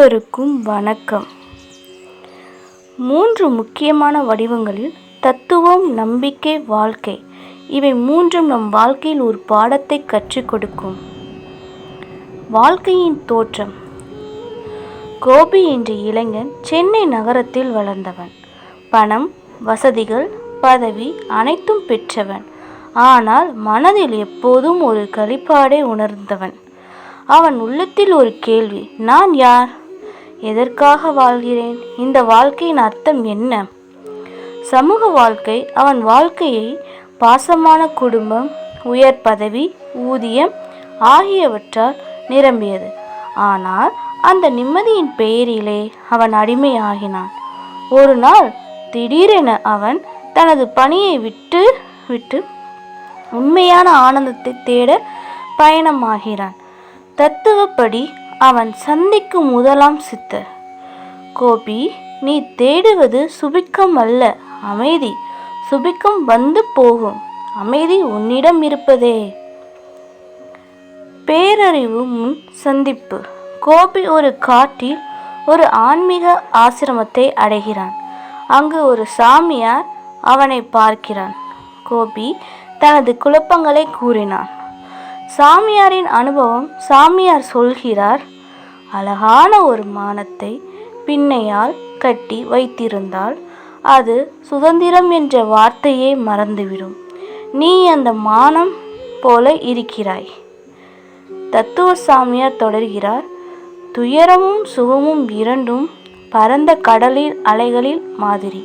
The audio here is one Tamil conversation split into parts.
அனைவருக்கும் வணக்கம். 3 முக்கியமான வடிவங்களில் தத்துவம், நம்பிக்கை, வாழ்க்கை இவை மூன்றும் நம் வாழ்க்கையில் ஒரு பாடத்தை கற்றுக் கொடுக்கும். வாழ்க்கையின் தோற்றம். கோபி என்ற இளைஞன் சென்னை நகரத்தில் வளர்ந்தவன். பணம், வசதிகள், பதவி அனைத்தும் பெற்றவன். ஆனால் மனதில் எப்போதும் ஒரு களிப்பாடை உணர்ந்தவன். அவன் உள்ளத்தில் ஒரு கேள்வி: நான் யார்? எதற்காக வாழ்கிறேன்? இந்த வாழ்க்கையின் அர்த்தம் என்ன? சமூக வாழ்க்கை அவன் வாழ்க்கையை பாசமான குடும்பம், உயர் பதவி, ஊதியம் ஆகியவற்றால் நிரம்பியது. ஆனால் அந்த நிம்மதியின் பெயரிலே அவன் அடிமையாகினான். ஒரு நாள் திடீரென அவன் தனது பணியை விட்டு உண்மையான ஆனந்தத்தை தேட பயணமாகிறான். தத்துவப்படி அவன் சந்திக்கும் முதலாம் சித்தர்: கோபி, நீ தேடுவது சுபிக்கம் அல்ல, அமைதி. சுபிக்கம் வந்து போகும், அமைதி உன்னிடம் இருப்பதே. பேரறிவு முன் சந்திப்பு. கோபி ஒரு காட்டில் ஒரு ஆன்மீக ஆசிரமத்தை அடைகிறான். அங்கு ஒரு சாமியார் அவனை பார்க்கிறான். கோபி தனது குழப்பங்களை கூறினான். சாமியாரின் அனுபவம். சாமியார் சொல்கிறார்: அழகான ஒரு மானத்தை பின்னையால் கட்டி வைத்திருந்தால் அது சுதந்திரம் என்ற வார்த்தையை மறந்துவிடும். நீ அந்த மானம் போல இருக்கிறாய். தத்துவ சாமியார் தொடர்கிறார்: துயரமும் சுகமும் இரண்டும் பரந்த கடலில் அலைகளில் மாதிரி.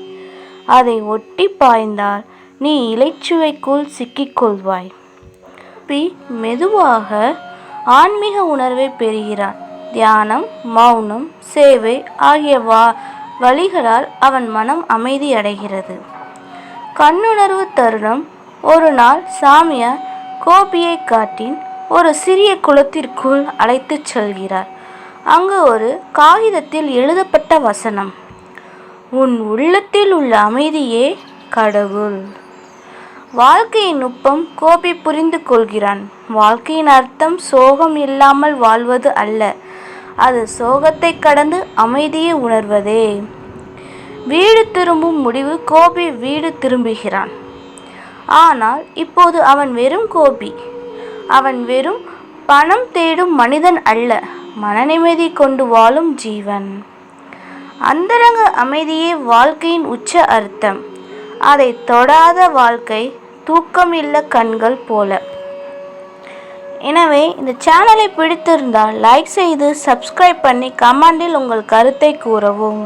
அதை ஒட்டி பாய்ந்தால் நீ இலைச்சுவைக்குள் சிக்கிக்கொள்வாய். மெதுவாக ஆன்மீக உணர்வை பெறுகிறான். தியானம், மௌனம், சேவை ஆகிய வழிகளால் அவன் மனம் அமைதி அடைகிறது. கண்ணுணர்வு தருணம். ஒரு நாள் சாமியார் கோபியை காட்டின் ஒரு சிறிய குளத்திற்குள் அழைத்துச் செல்கிறார். அங்கு ஒரு காகிதத்தில் எழுதப்பட்ட வசனம்: உன் உள்ளத்தில் உள்ள அமைதியே கடவுள். வாழ்க்கையின் நுட்பம் கோபி புரிந்து கொள்கிறான். வாழ்க்கையின் அர்த்தம் சோகம் இல்லாமல் வாழ்வது அல்ல, அது சோகத்தை கடந்து அமைதியை உணர்வதே. வீடு திரும்பும் முடிவு. கோபி வீடு திரும்புகிறான். ஆனால் இப்போது அவன் வெறும் கோபி. அவன் வெறும் பணம் தேடும் மனிதன் அல்ல, மனநிம்மதி கொண்டு வாழும் ஜீவன். அந்தரங்க அமைதியே வாழ்க்கையின் உச்ச அர்த்தம். அதை தொடாத வாழ்க்கை தூக்கம் இல்ல கண்கள் போல. எனவே இந்த சேனலை பிடித்திருந்தால் லைக் செய்து சப்ஸ்கிரைப் பண்ணி கமெண்டில் உங்கள் கருத்தை கூறவும்.